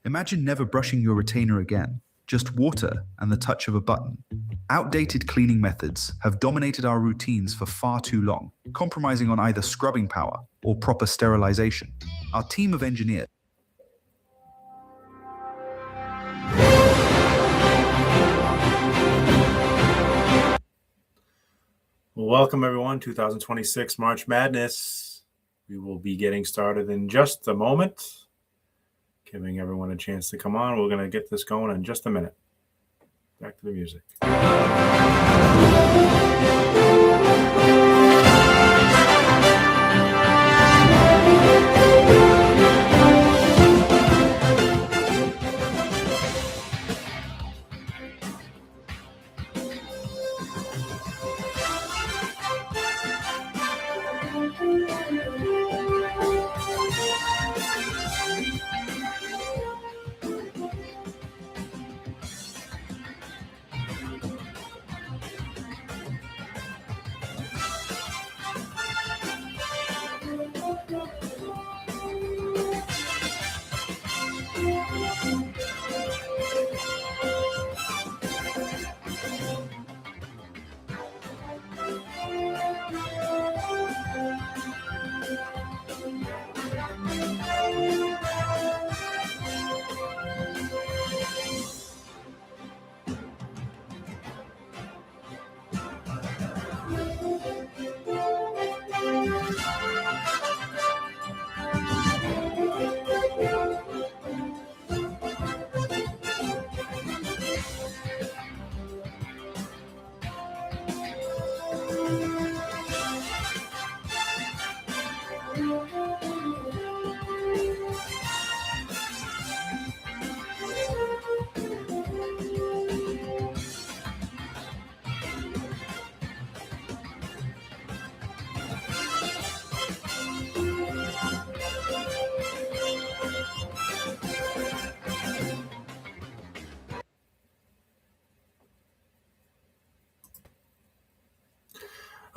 Imagine never brushing your retainer again, just water and the touch of a button. Outdated cleaning methods have dominated our routines for far too long, compromising on either scrubbing power or proper sterilization. Our team of engineers. Welcome, everyone. 2026 March Madness. We will be getting started in just a moment, giving everyone a chance to come on. We're going to get this going in just a minute. Back to the music.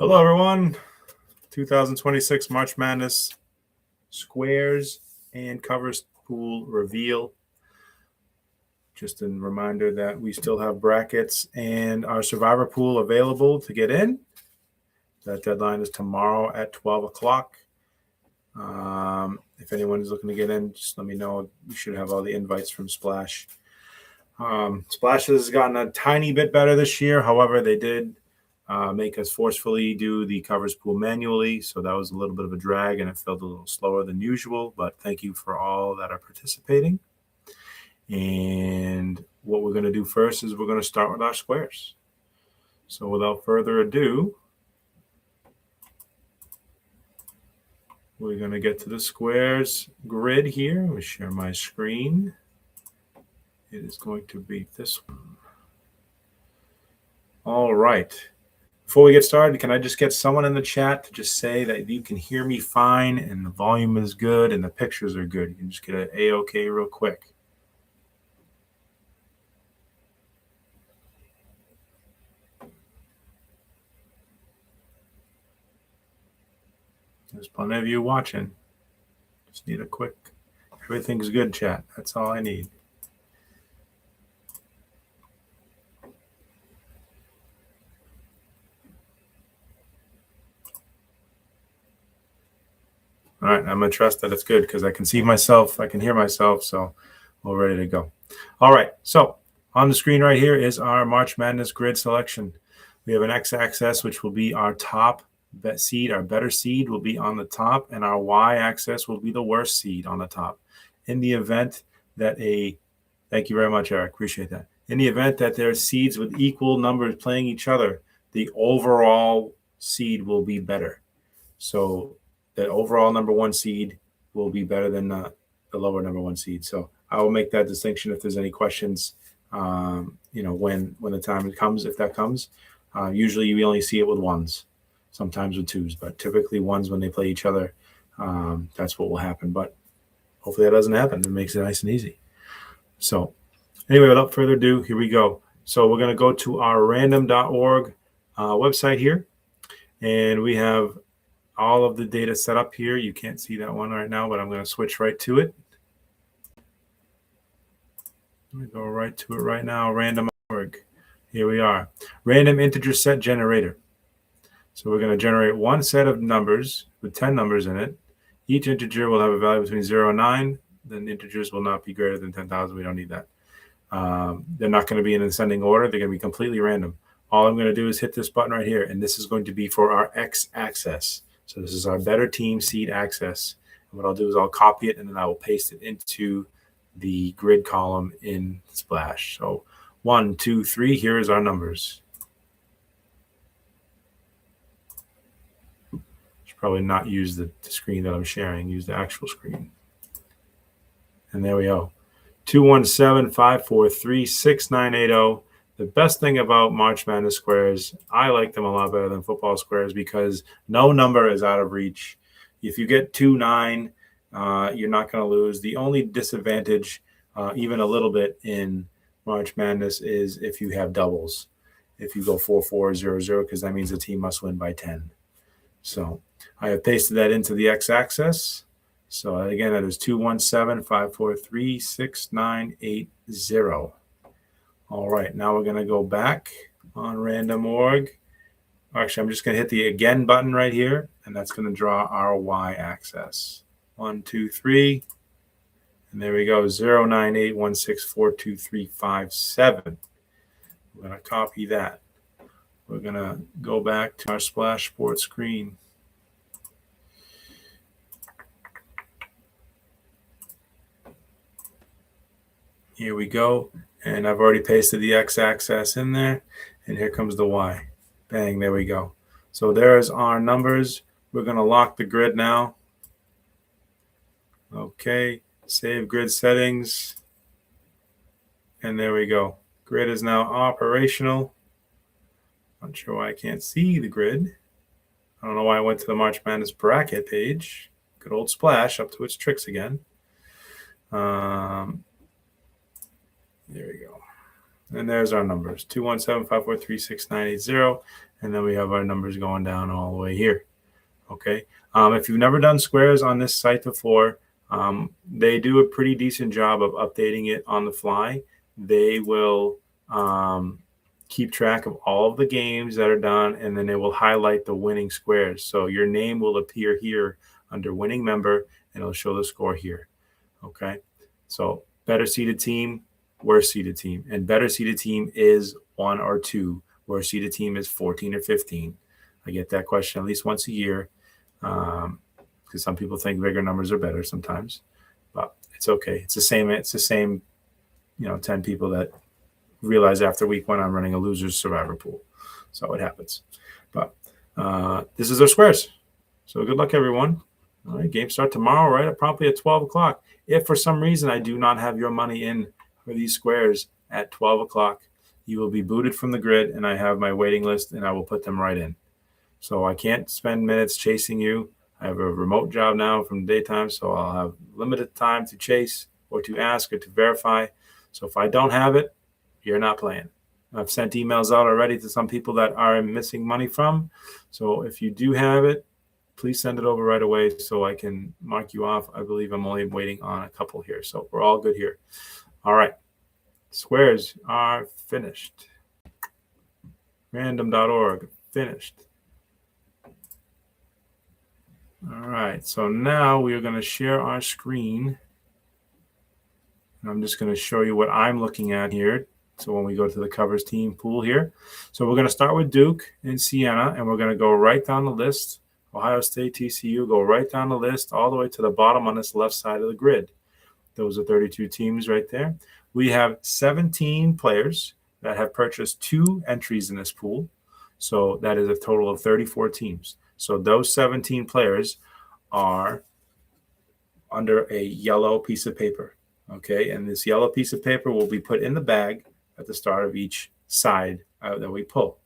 Hello, everyone. 2026 March Madness squares and covers pool reveal. Just a reminder that we still have brackets and our survivor pool available to get in. That deadline is tomorrow at 12 o'clock. If anyone is looking to get in, just let me know. We should have all the invites from Splash. Splash has gotten a tiny bit better this year. However, they did make us forcefully do the covers pool manually. So that was a little bit of a drag and it felt a little slower than usual. But thank you for all that are participating. And what we're going to do first is we're going to start with our squares. So without further ado, we're going to get to the squares grid here. Let me share my screen. It is going to be this one. All right. Before we get started, can I just get someone in the chat to just say that you can hear me fine and the volume is good and the pictures are good? You can just get an A-OK real quick. There's plenty of you watching. Just need a quick, everything's good, chat. That's all I need. All right, I'm going to trust that it's good because I can see myself, I can hear myself, so we're ready to go. All right, so on the screen right here is our March Madness grid selection. We have an x-axis, which will be our top seed, our better seed will be on the top, and our y-axis will be the worst seed on the top. In the event that thank you very much, Eric, appreciate that. In the event that there are seeds with equal numbers playing each other, the overall seed will be better. So the overall number one seed will be better than the lower number one seed. So I will make that distinction if there's any questions, when the time comes, if that comes. Usually we only see it with ones, sometimes with twos, but typically ones when they play each other, that's what will happen. But hopefully that doesn't happen. It makes it nice and easy. So anyway, without further ado, here we go. So we're going to go to our random.org website here, and we have all of the data set up here. You can't see that one right now, but I'm going to switch right to it. Let me go right to it right now. Random.org. Here we are. Random integer set generator. So we're going to generate one set of numbers with 10 numbers in it. Each integer will have a value between 0 and 9. Then integers will not be greater than 10,000. We don't need that. They're not going to be in ascending order. They're going to be completely random. All I'm going to do is hit this button right here, and this is going to be for our x-axis. So this is our better team seed access. And what I'll do is I'll copy it, and then I will paste it into the grid column in Splash. So 1, 2, 3, here is our numbers. Probably not use the screen that I'm sharing, use the actual screen. And there we go. 217-543-6980. The best thing about March Madness squares, I like them a lot better than football squares because no number is out of reach. If you get 2-9, you're not going to lose. The only disadvantage, even a little bit in March Madness, is if you have doubles. If you go 4-4-0-0, because that means the team must win by 10. So I have pasted that into the x-axis. So again, that is 217-543-6980. All right, now we're going to go back on random.org. Actually, I'm just going to hit the again button right here, and that's going to draw our y-axis. 1, 2, 3, and there we go, 098164237. We're going to copy that. We're going to go back to our Splash Sports screen. Here we go. And I've already pasted the x-axis in there. And here comes the y. Bang, there we go. So there's our numbers. We're going to lock the grid now. Okay, save grid settings. And there we go. Grid is now operational. Not sure why I can't see the grid. I don't know why I went to the March Madness bracket page. Good old Splash, up to its tricks again. There we go. And there's our numbers, 217-543-6980. And then we have our numbers going down all the way here. Okay. If you've never done squares on this site before, they do a pretty decent job of updating it on the fly. They will keep track of all of the games that are done, and then they will highlight the winning squares. So your name will appear here under winning member, and it'll show the score here. Okay. So better seeded team, worse seeded team. And better seeded team is 1 or 2. Worse seeded team is 14 or 15. I get that question at least once a year because some people think bigger numbers are better sometimes. But it's okay. It's the same, 10 people that realize after week 1 I'm running a loser's survivor pool. So it happens. But this is our squares. So good luck, everyone. All right, game start tomorrow, right? Probably at 12 o'clock. If for some reason I do not have your money in for these squares at 12 o'clock, you will be booted from the grid, and I have my waiting list, and I will put them right in. So I can't spend minutes chasing you. I have a remote job now from daytime, so I'll have limited time to chase or to ask or to verify. So if I don't have it, you're not playing. I've sent emails out already to some people that are missing money from. So if you do have it, please send it over right away so I can mark you off. I believe I'm only waiting on a couple here. So we're all good here. All right. Squares are finished. Random.org, finished. All right. So now we are going to share our screen. And I'm just going to show you what I'm looking at here. So when we go to the covers team pool here. So we're going to start with Duke and Siena, and we're going to go right down the list. Ohio State, TCU, go right down the list all the way to the bottom on this left side of the grid. Those are 32 teams right there. We have 17 players that have purchased 2 entries in this pool. So that is a total of 34 teams. So those 17 players are under a yellow piece of paper. Okay, and this yellow piece of paper will be put in the bag at the start of each side that we pull.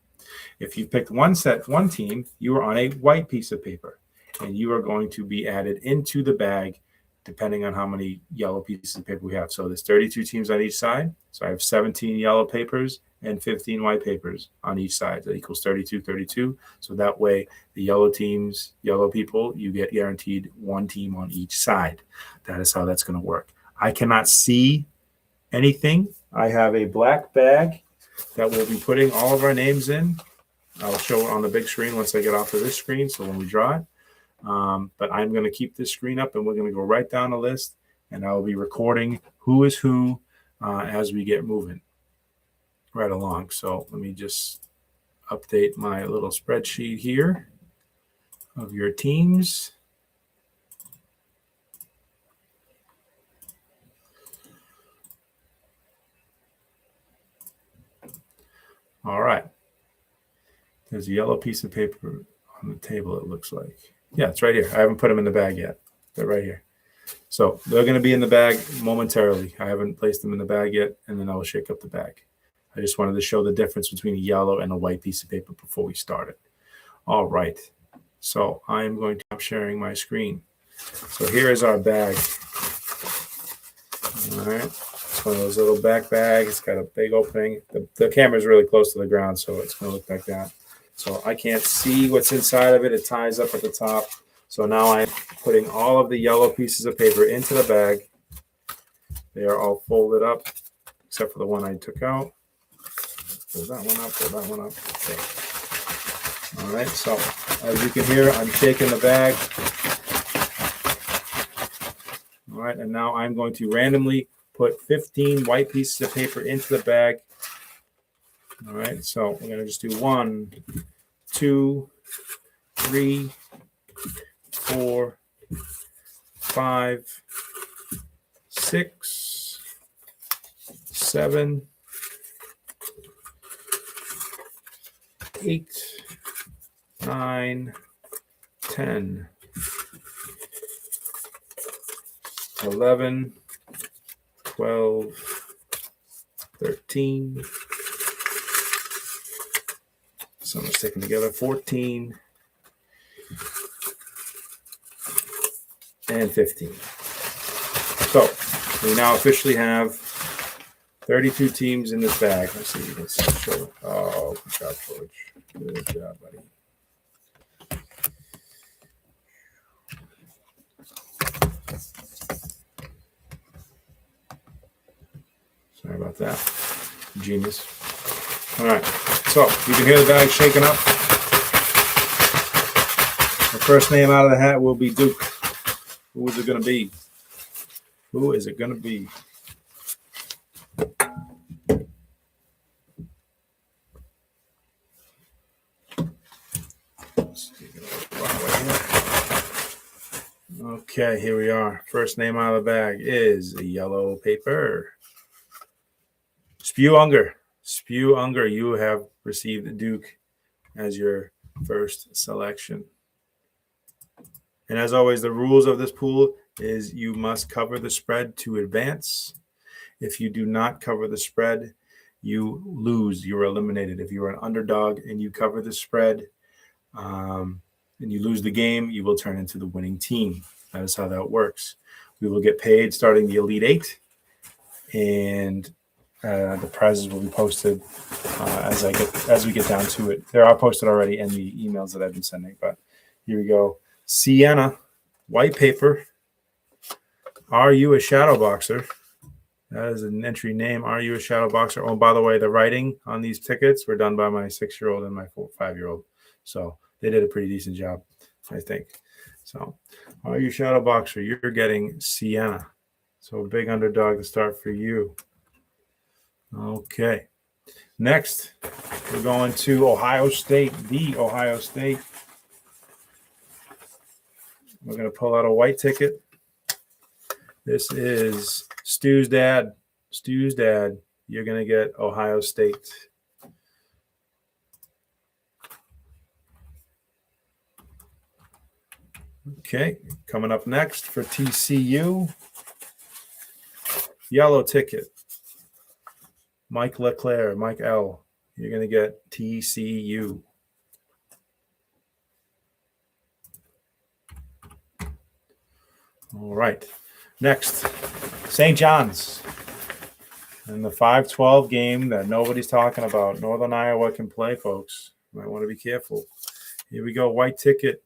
If you picked one team, you are on a white piece of paper, and you are going to be added into the bag depending on how many yellow pieces of paper we have. So there's 32 teams on each side. So I have 17 yellow papers and 15 white papers on each side. That equals 32. So that way the yellow teams, yellow people, you get guaranteed 1 team on each side. That is how that's going to work. I cannot see anything I have a black bag that we'll be putting all of our names in. I'll show it on the big screen once I get off of this screen, so when we draw it. But I'm going to keep this screen up, and we're going to go right down the list, and I will be recording who is who as we get moving right along. So let me just update my little spreadsheet here of your teams. All right. There's a yellow piece of paper on the table, it looks like. Yeah, it's right here. I haven't put them in the bag yet. They're right here. So they're going to be in the bag momentarily. I haven't placed them in the bag yet, and then I will shake up the bag. I just wanted to show the difference between a yellow and a white piece of paper before we started. All right. So I'm going to stop sharing my screen. So here is our bag. All right. It's one of those little back bags. It's got a big opening. The camera is really close to the ground, so it's going to look like that. So I can't see what's inside of it. It ties up at the top. So now I'm putting all of the yellow pieces of paper into the bag. They are all folded up, except for the one I took out. Pull that one up, pull that one up. Okay. All right, so as you can hear, I'm shaking the bag. All right, and now I'm going to randomly put 15 white pieces of paper into the bag. All right, so we're going to just do 1, 2, 3, 4, 5, 6, 7, 8, 9, 10, 11, 12, 13. Some are sticking together. 14 and 15. So we now officially have 32 teams in this bag. Let's see. Let's show it. Oh, good job, George. Good job, buddy. Sorry about that. Genius. All right. So you can hear the bag shaking up. The first name out of the hat will be Duke. Who is it going to be? Who is it going to be? Okay, here we are. First name out of the bag is a yellow paper. Spew Unger. Spew Unger, you have received Duke as your first selection. And as always, the rules of this pool is you must cover the spread to advance. If you do not cover the spread, you lose. You are eliminated. If you are an underdog and you cover the spread and you lose the game, you will turn into the winning team. That is how that works. We will get paid starting the Elite Eight, and the prizes will be posted as we get down to it. They are posted already in the emails that I've been sending. But here we go. Sienna, white paper. Are you a shadow boxer? That is an entry name. Are you a shadow boxer? Oh, by the way, the writing on these tickets were done by my 6-year-old and my 5-year-old. So they did a pretty decent job, I think. So, are you shadow boxer? You're getting Sienna. So a big underdog to start for you. Okay. Next, we're going to Ohio State, the Ohio State. We're going to pull out a white ticket. This is Stu's dad. Stu's dad. You're going to get Ohio State. Okay. Coming up next for TCU. Yellow ticket. Mike LeClaire, Mike L. You're going to get TCU. All right. Next, St. John's. In the 5-12 game that nobody's talking about. Northern Iowa can play, folks. Might want to be careful. Here we go. White ticket.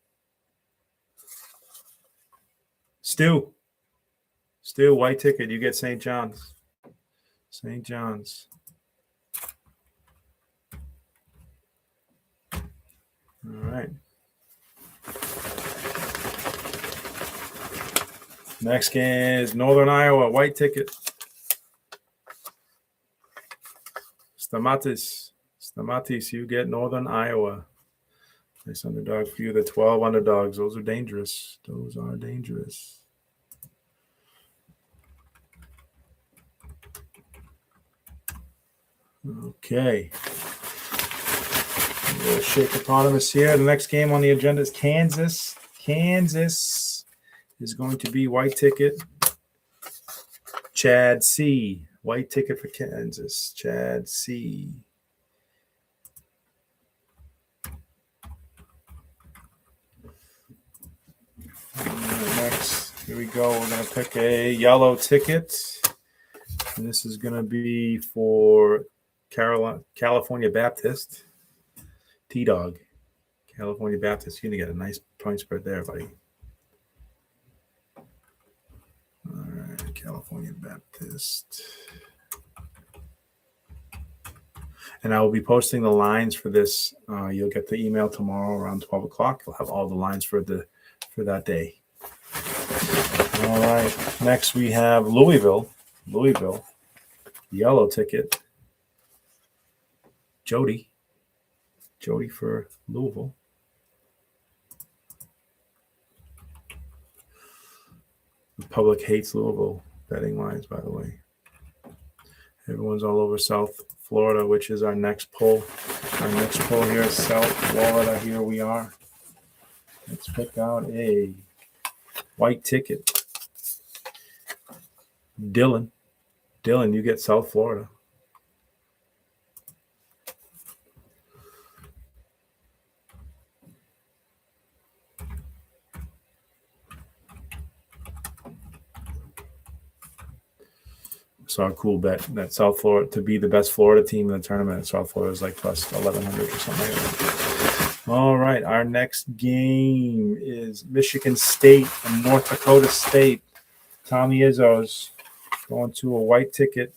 Stu, white ticket. You get St. John's. St. John's. All right. Next game is Northern Iowa, white ticket. Stamatis, you get Northern Iowa. Nice underdog for you. The 12 underdogs. Those are dangerous. Those are dangerous. Okay. Shakeopotamus here. The next game on the agenda is Kansas. Kansas is going to be white ticket. Chad C. White ticket for Kansas. Chad C. Next, here we go. We're going to pick a yellow ticket. And this is going to be for California Baptist. T-Dog. California Baptist. You're going to get a nice point spread there, buddy. All right, California Baptist. And I will be posting the lines for this. You'll get the email tomorrow around 12 o'clock. We'll have all the lines for that day. All right. Next, we have Louisville. Yellow ticket. Jody for Louisville. The public hates Louisville betting lines, by the way. Everyone's all over South Florida, which is our next poll. Our next poll here is South Florida. Here we are. Let's pick out a white ticket. Dylan, you get South Florida. Saw a cool bet that South Florida to be the best Florida team in the tournament. South Florida is like plus 1,100 or something like that. All right, our next game is Michigan State and North Dakota State. Tommy Izzo's going to a white ticket.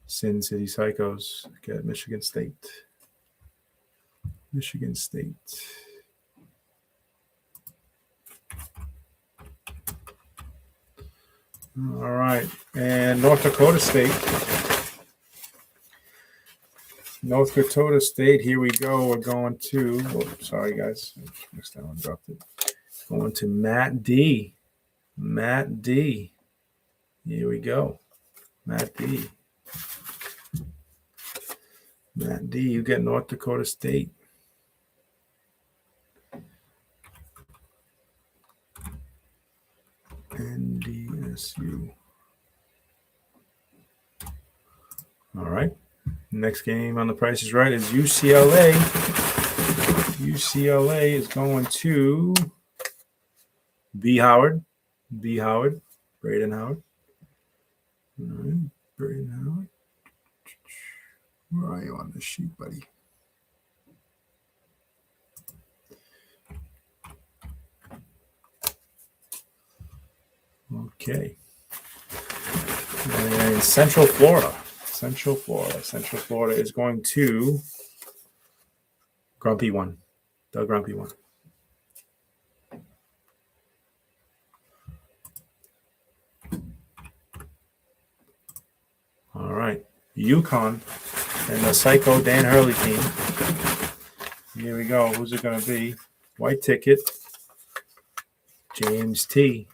Sin City Psychos get Michigan State. Michigan State. All right, and North Dakota State. North Dakota State, here we go. We're going to, sorry guys, next time I dropped it. Going to Matt D. Here we go. Matt D, you get North Dakota State. NDSU. All right. Next game on the Price is Right is UCLA. UCLA is going to B. Howard. Braden Howard. All right. Braden Howard. Where are you on the sheet, buddy? Okay. And Central Florida is going to Grumpy One. The Grumpy One. All right. UConn and the Psycho Dan Hurley team. Here we go. Who's it going to be? White ticket. James T.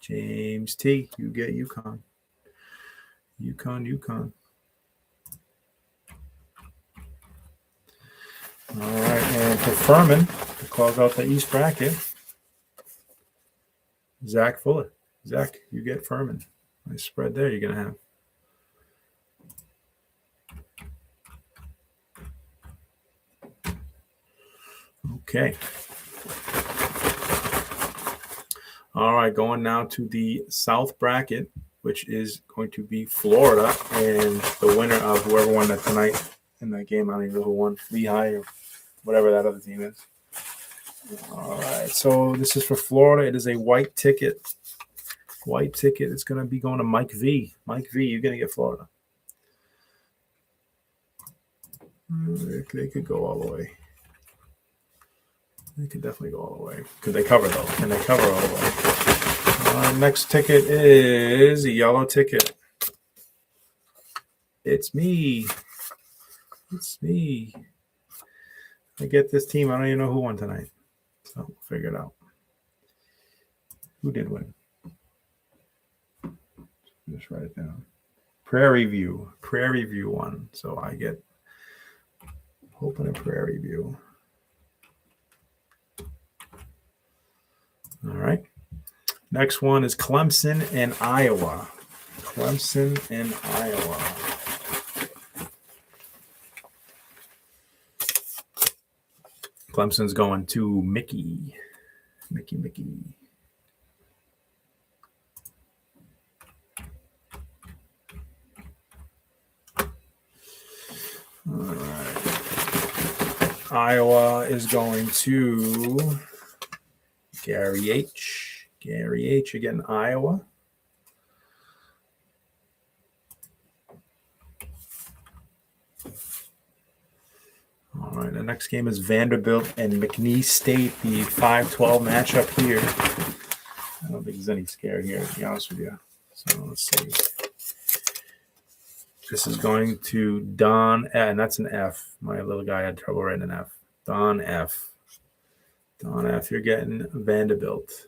You get UConn. UConn. All right, and for Furman, to close out the East bracket, Zach Fuller. Zach, you get Furman. Nice spread there you're going to have. Okay. All right, going now to the South bracket, which is going to be Florida and the winner of whoever won that tonight in that game. I don't even know who won, Lehigh or whatever that other team is. All right, so this is for Florida. It is a white ticket. White ticket is going to be going to Mike V. Mike V, you're going to get Florida. They could go all the way. They could definitely go all the way. Could they cover, though? Can they cover all the way? Next ticket is a yellow ticket. It's me. It's me. I get this team. I don't even know who won tonight. So we'll figure it out. Who did win? Just write it down. Prairie View. Prairie View won. So I get Hope and a Prairie View. All right. Next one is Clemson and Iowa. Clemson and Iowa. Clemson's going to Mickey. Mickey. All right. Iowa is going to Gary H. Gary H. again, Iowa. All right, the next game is Vanderbilt and McNeese State, the 5-12 matchup here. I don't think there's any scare here, to be honest with you. So let's see. This is going to Don, and that's an F. My little guy had trouble writing an F. Don F. Don F, you're getting Vanderbilt.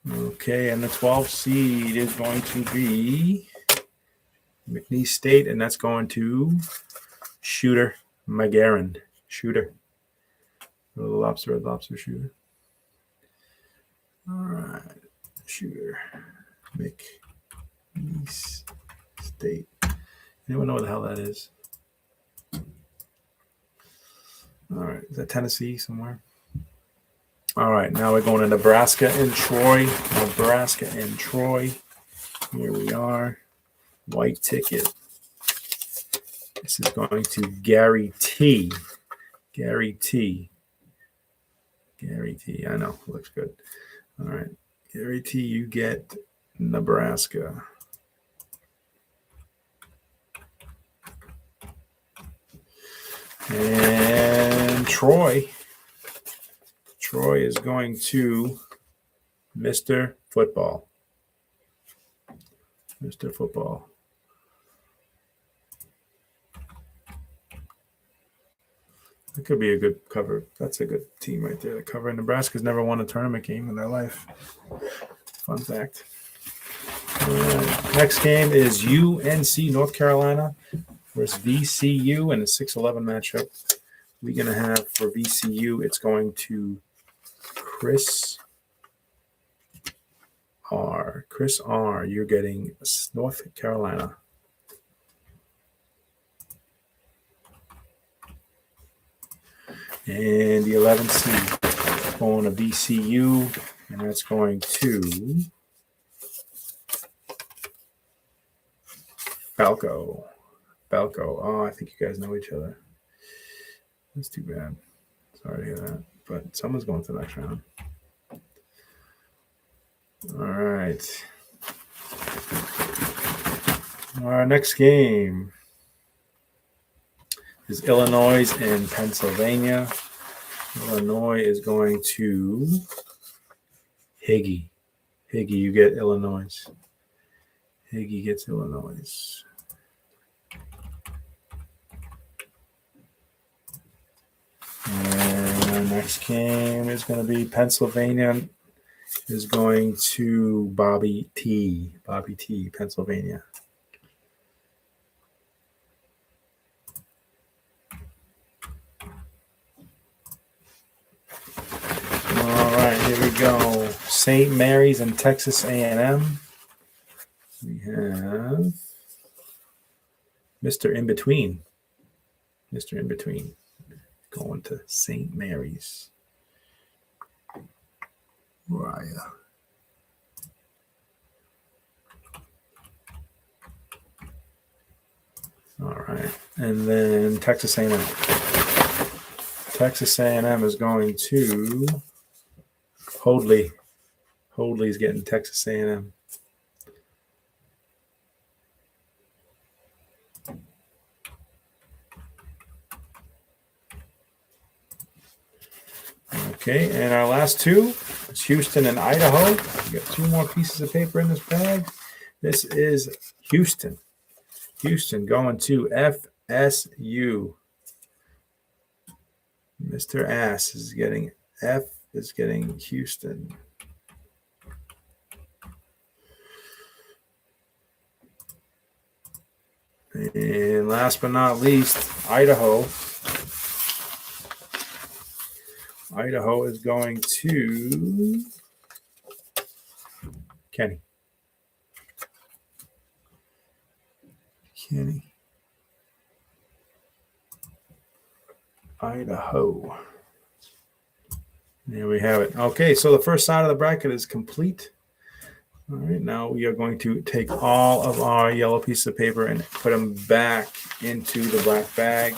Okay, and the 12th seed is going to be McNeese State, and that's going to Shooter McGarren. Shooter. Red lobster shooter. All right, Shooter. McNeese State. Anyone know what the hell that is? All right, is that Tennessee somewhere? All right, now we're going to Nebraska and Troy. Nebraska and Troy. Here we are. White ticket. This is going to Gary T. Gary T. Gary T. I know. Looks good. All right. Gary T, you get Nebraska. And Troy. Troy is going to Mr. Football. Mr. Football. That could be a good cover. That's a good team right there. The cover. Nebraska's never won a tournament game in their life. Fun fact. All right. Next game is UNC North Carolina versus VCU in a 6-11 matchup. We're going to have for VCU, it's going to Chris R. Chris R. You're getting North Carolina. And the 11th seed going to VCU, and that's going to Falco. Oh, I think you guys know each other. That's too bad. Sorry to hear that. But someone's going to the next round. All right. Our next game is Illinois and Pennsylvania. Illinois is going to Higgy. Higgy, you get Illinois. Higgy gets Illinois. And our next game is going to be Pennsylvania is going to Bobby T. Bobby T, Pennsylvania. All right, here we go. St. Mary's and Texas A&M. We have Mr. In Between. Mr. In Between. Going to St. Mary's. Raya. All right. And then Texas A&M. Texas A&M is going to Hoadley. Hoadley's getting Texas A&M. Okay, and our last two is Houston and Idaho. We got two more pieces of paper in this bag. This is Houston. Houston going to FSU. Mr. Ass is getting Houston. And last but not least, Idaho. Idaho is going to Kenny. Idaho. There we have it. Okay, so the first side of the bracket is complete. All right, now we are going to take all of our yellow pieces of paper and put them back into the black bag.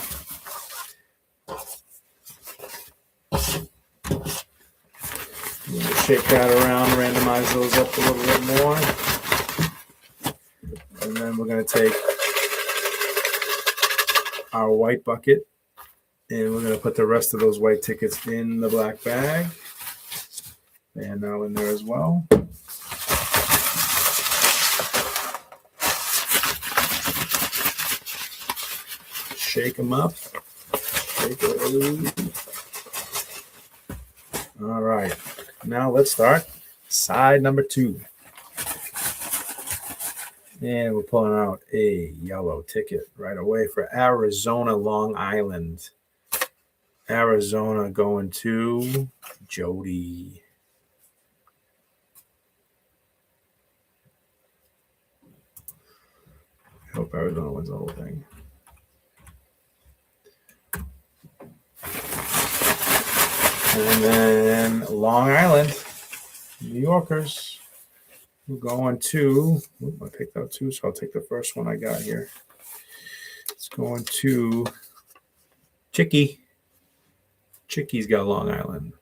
Shake that around, randomize those up a little bit more. And then we're going to take our white bucket and we're going to put the rest of those white tickets in the black bag. And now in there as well. Shake them up. Shake it. All right. Now let's start side number 2. And we're pulling out a yellow ticket right away for Arizona, Long Island. Arizona going to Jody. I hope Arizona wins the whole thing. And then Long Island, New Yorkers, we're going to, I picked out 2, so I'll take the first one I got here. It's going to Chicky. Chicky's got Long Island.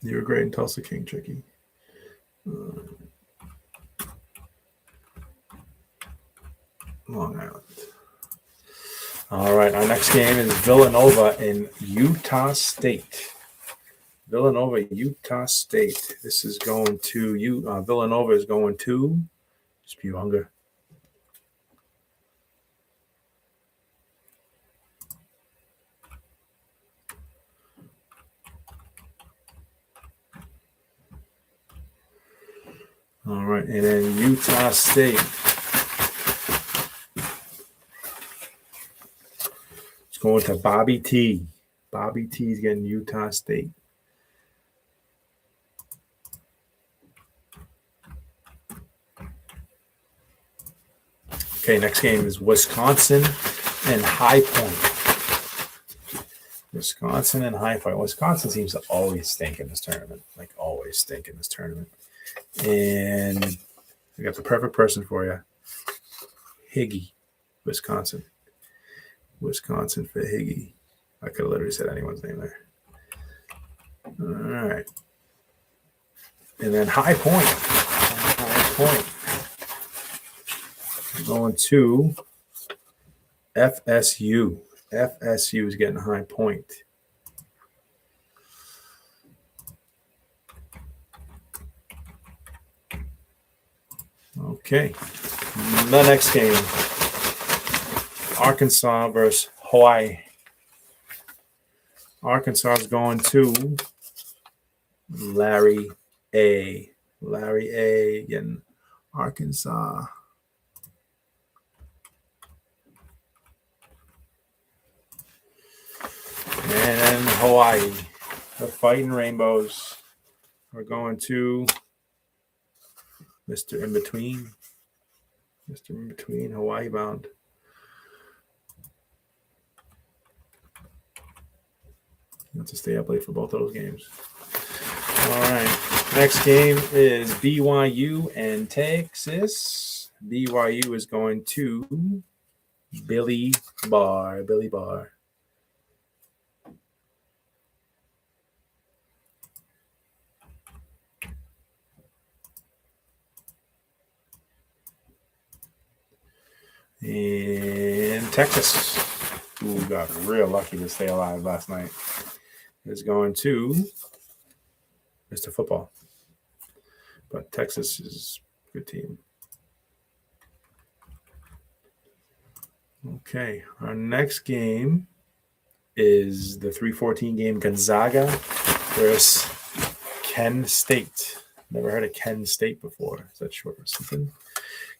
You were great in Tulsa King, Chicky. Long Island. All right, our next game is Villanova in Utah State. Villanova, Utah State. This is going to Villanova is going to Spewunger. All right, and then Utah State. It's going to Bobby T. Bobby T is getting Utah State. Okay, next game is Wisconsin and High Point. Wisconsin and High Point. Wisconsin seems to always stink in this tournament. Like, always stink in this tournament. And I got the perfect person for you. Higgy, Wisconsin. Wisconsin for Higgy. I could have literally said anyone's name there. All right. And then High Point. High Point. Going to FSU. FSU is getting High Point. Okay. The next game. Arkansas versus Hawaii. Arkansas is going to Larry A. Larry A. getting Arkansas. And Hawaii, the Fighting Rainbows, are going to Mr. In Between. Mr. In Between, Hawaii bound. You have to stay up late for both those games. All right. Next game is BYU and Texas. BYU is going to Billy Barr. Billy Barr. And Texas, who got real lucky to stay alive last night, is going to Mr. Football. But Texas is a good team. Okay, our next game is the 3:14 game, Gonzaga versus Kent State. Never heard of Kent State before. Is that short or something?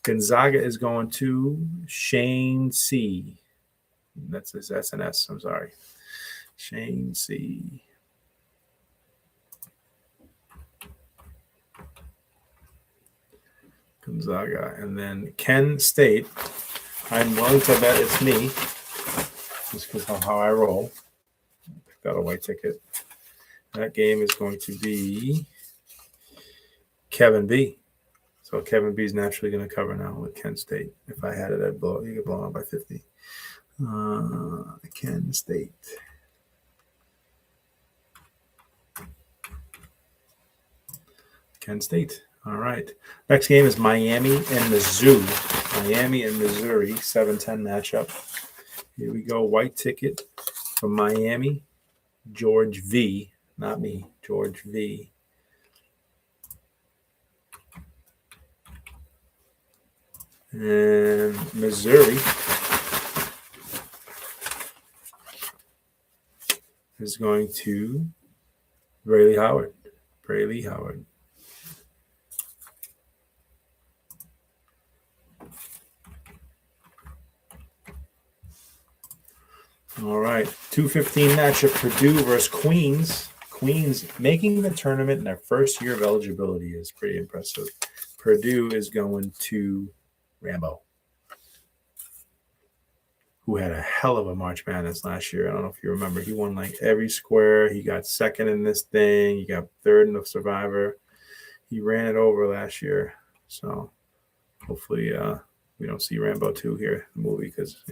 Gonzaga is going to Shane C. That's his SNS. I'm sorry. Shane C. Gonzaga. And then Kent State. I'm willing to bet it's me, just because of how I roll. Picked out a white ticket. That game is going to be Kevin B. So Kevin B is naturally going to cover now with Kent State. If I had it, I'd blow. You could blow out by 50. Kent State. Kent State. All right. Next game is Miami and Mizzou. Miami and Missouri, 7-10 matchup. Here we go. White ticket from Miami. George V. Not me. George V. And Missouri is going to Braley Howard. Braley Howard. All right. 2:15 matchup. Purdue versus Queens. Queens making the tournament in their first year of eligibility is pretty impressive. Purdue is going to Rambo, who had a hell of a March Madness last year. I don't know if you remember. He won like every square. He got second in this thing. He got third in the Survivor. He ran it over last year. So hopefully we don't see Rambo 2 here in the movie because,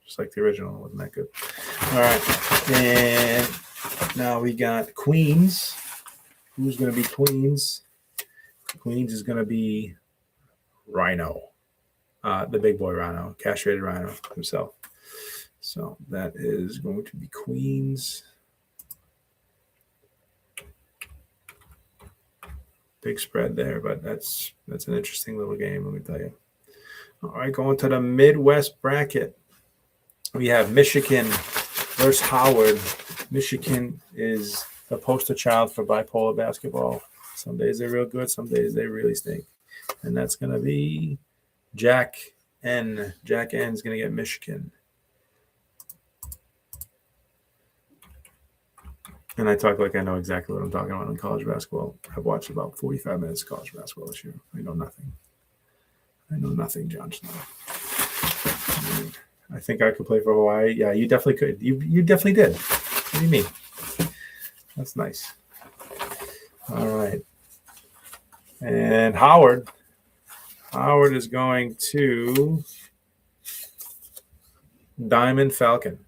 just like the original, wasn't that good. All right. And now we got Queens. Who's going to be Queens? Queens is going to be Rhino. The big boy Rhino, castrated Rhino himself. So that is going to be Queens. Big spread there, but that's an interesting little game, let me tell you. All right, going to the Midwest bracket. We have Michigan versus Howard. Michigan is the poster child for bipolar basketball. Some days they're real good, some days they really stink. And that's going to be Jack N. Jack N is going to get Michigan. And I talk like I know exactly what I'm talking about in college basketball. I've watched about 45 minutes of college basketball this year. I know nothing. Jon Snow. I think I could play for Hawaii. Yeah, you definitely could. You definitely did. What do you mean? That's nice. All right. And Howard is going to Diamond Falcon.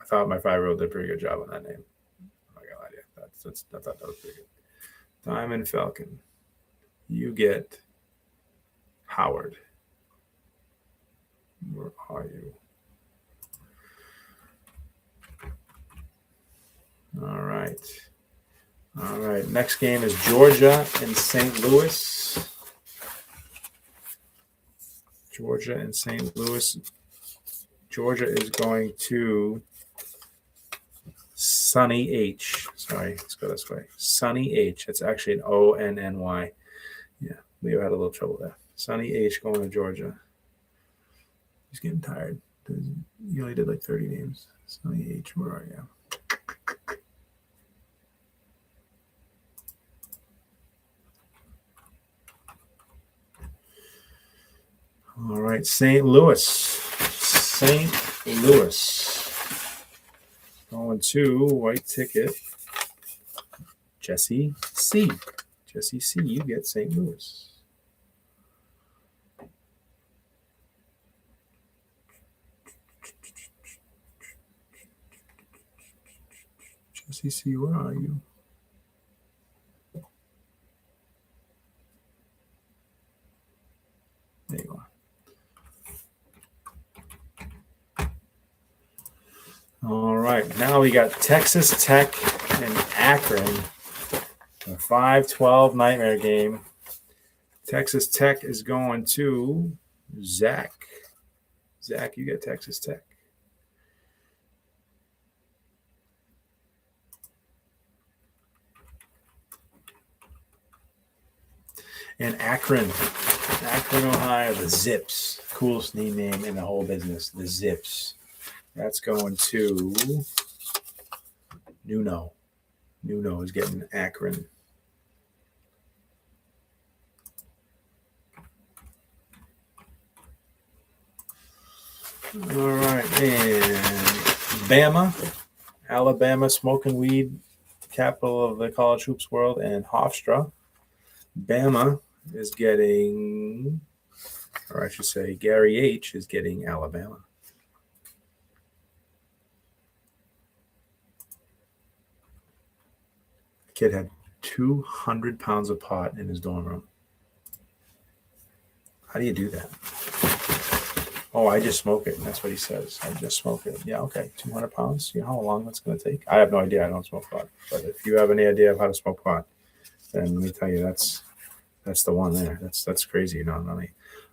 I thought my 5-year-old did a pretty good job on that name. I'm not gonna lie to you. I thought that was pretty good. Diamond Falcon. You get Howard. Where are you? All right. Next game is Georgia and St. Louis. Georgia is going to Sunny H. Sorry, let's go this way. Sunny H. It's actually an Onny. Yeah, Leo had a little trouble there. Sunny H going to Georgia. He's getting tired. He only did like 30 games. Sunny H, where are you? All right, St. Louis. Going to white ticket. Jesse C. You get St. Louis. Jesse C, where are you? There you are. All right, now we got Texas Tech and Akron. A 5-12 nightmare game. Texas Tech is going to Zach. Zach, you get Texas Tech. And Akron, Ohio, the Zips. Coolest name in the whole business, the Zips. That's going to Nuno. Nuno is getting Akron. All right, and Bama, Alabama, smoking weed, capital of the college hoops world, and Hofstra. Bama is getting, or I should say, Gary H. is getting Alabama. The kid had 200 pounds of pot in his dorm room. How do you do that? Oh, I just smoke it. And that's what he says. I just smoke it. Yeah, okay. 200 pounds. You know how long that's going to take? I have no idea. I don't smoke pot. But if you have any idea of how to smoke pot, then let me tell you, that's the one there. That's crazy. No, not me.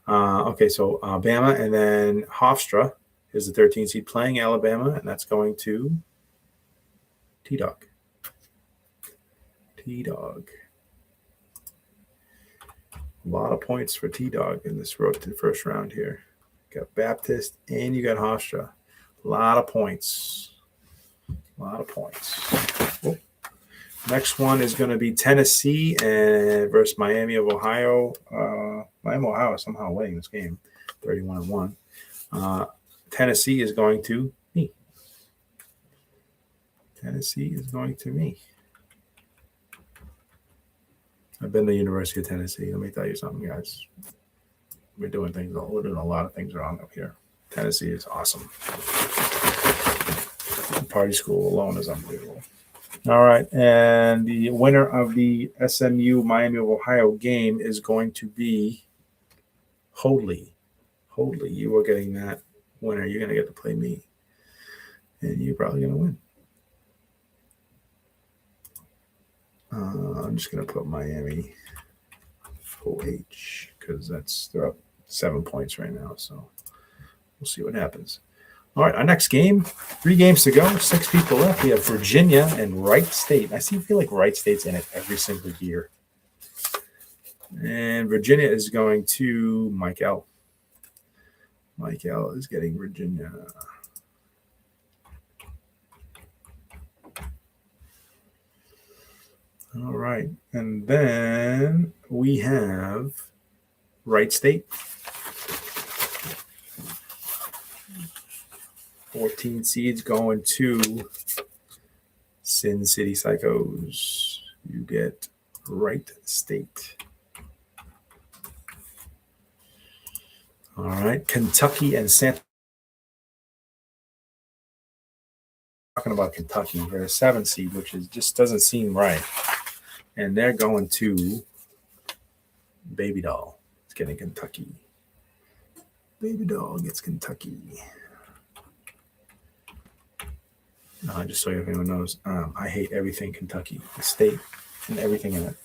Okay, so Bama, and then Hofstra is the 13th seed playing Alabama, and that's going to T-Dog. T-Dog. A lot of points for T-Dog in this road to the first round here. You got Baptist and you got Hofstra. A lot of points. A lot of points. Oh. Next one is going to be Tennessee and versus Miami of Ohio. Miami of Ohio is somehow winning this game, 31-1. Tennessee is going to me. Tennessee is going to me. I've been to the University of Tennessee. Let me tell you something, guys. We're doing things. We're doing a lot of things wrong up here. Tennessee is awesome. The party school alone is unbelievable. All right, and the winner of the SMU Miami of Ohio game is going to be Hoadley. Hoadley, you are getting that winner. You're going to get to play me, and you're probably going to win. I'm just going to put Miami OH because they're up 7 points right now, so we'll see what happens. All right, our next game, 3 games to go, 6 people left. We have Virginia and Wright State. I feel like Wright State's in it every single year. And Virginia is going to Mike L. Mike L is getting Virginia. All right, and then we have Wright State. 14 seeds going to Sin City Psychos. You get Wright State. All right, Kentucky and Santa. Talking about Kentucky, they're a 7 seed, which just doesn't seem right. And they're going to Baby Doll. It's getting Kentucky. Baby Doll gets Kentucky. Just so everyone knows, I hate everything Kentucky, the state, and everything in it.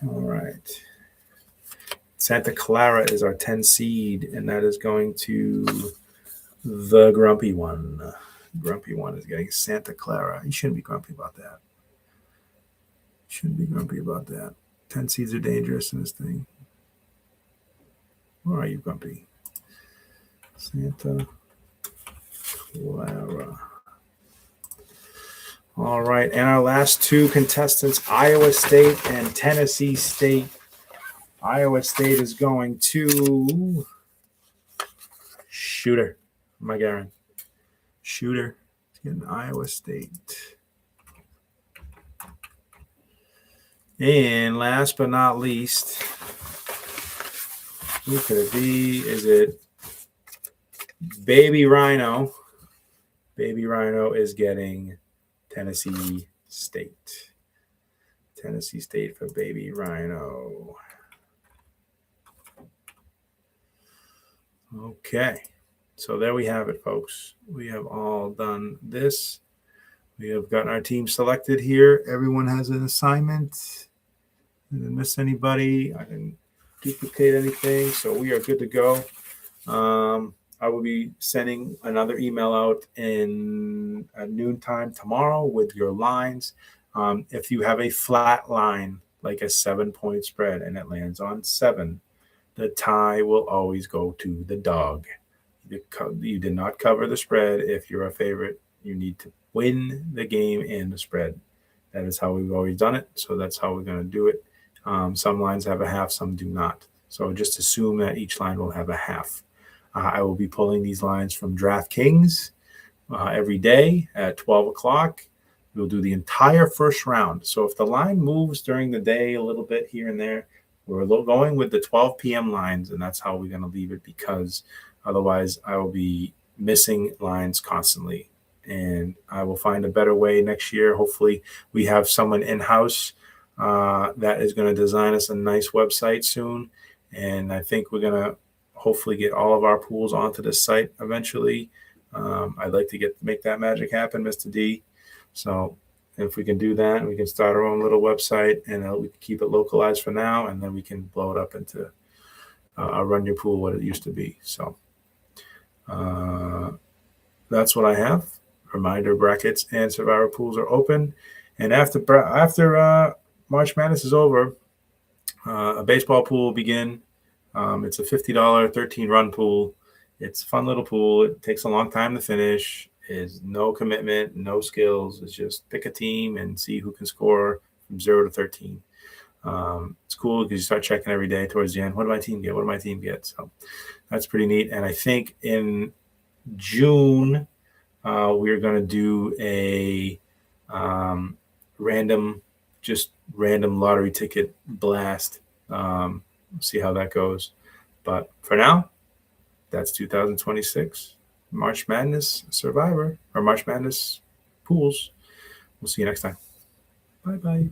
All right. Santa Clara is our 10 seed, and that is going to the Grumpy One. Grumpy One is getting Santa Clara. You shouldn't be grumpy about that. Shouldn't be grumpy about that. 10 seeds are dangerous in this thing. Where are you, Grumpy? Santa Clara. All right, and our last 2 contestants, Iowa State and Tennessee State. Iowa State is going to Shooter. My Garen. Shooter is getting Iowa State. And last but not least, who could it be? Is it Baby Rhino? Baby Rhino is getting Tennessee State. Tennessee State for Baby Rhino. Okay. So there we have it, folks. We have all done this. We have gotten our team selected here. Everyone has an assignment. I didn't miss anybody. I didn't duplicate anything. So we are good to go. I will be sending another email out in at noontime tomorrow with your lines. If you have a flat line, like a 7-point spread, and it lands on 7, the tie will always go to the dog. You did not cover the spread. If you're a favorite, you need to win the game and the spread. That is how we've always done it. So that's how we're going to do it. Some lines have a half, some do not. So just assume that each line will have a half. I will be pulling these lines from DraftKings every day at 12 o'clock. We'll do the entire first round. So if the line moves during the day a little bit here and there, we're going with the 12 p.m. lines, and that's how we're going to leave it, because otherwise I will be missing lines constantly. And I will find a better way next year. Hopefully we have someone in-house that is going to design us a nice website soon. And I think we're going to hopefully get all of our pools onto this site eventually. I'd like to make that magic happen, Mr. D. So if we can do that, we can start our own little website, and we can keep it localized for now, and then we can blow it up into Run Your Pool, what it used to be. So that's what I have. Reminder, brackets and Survivor pools are open. And after March Madness is over, a baseball pool will begin. It's a $50 13-run pool. It's a fun little pool. It takes a long time to finish. It's no commitment, no skills. It's just pick a team and see who can score from 0 to 13. It's cool because you start checking every day towards the end. What did my team get? What did my team get? So that's pretty neat. And I think in June, we're going to do a random lottery ticket blast. See how that goes. But for now, that's 2026 March Madness Survivor, or March Madness Pools. We'll see you next time. Bye-bye.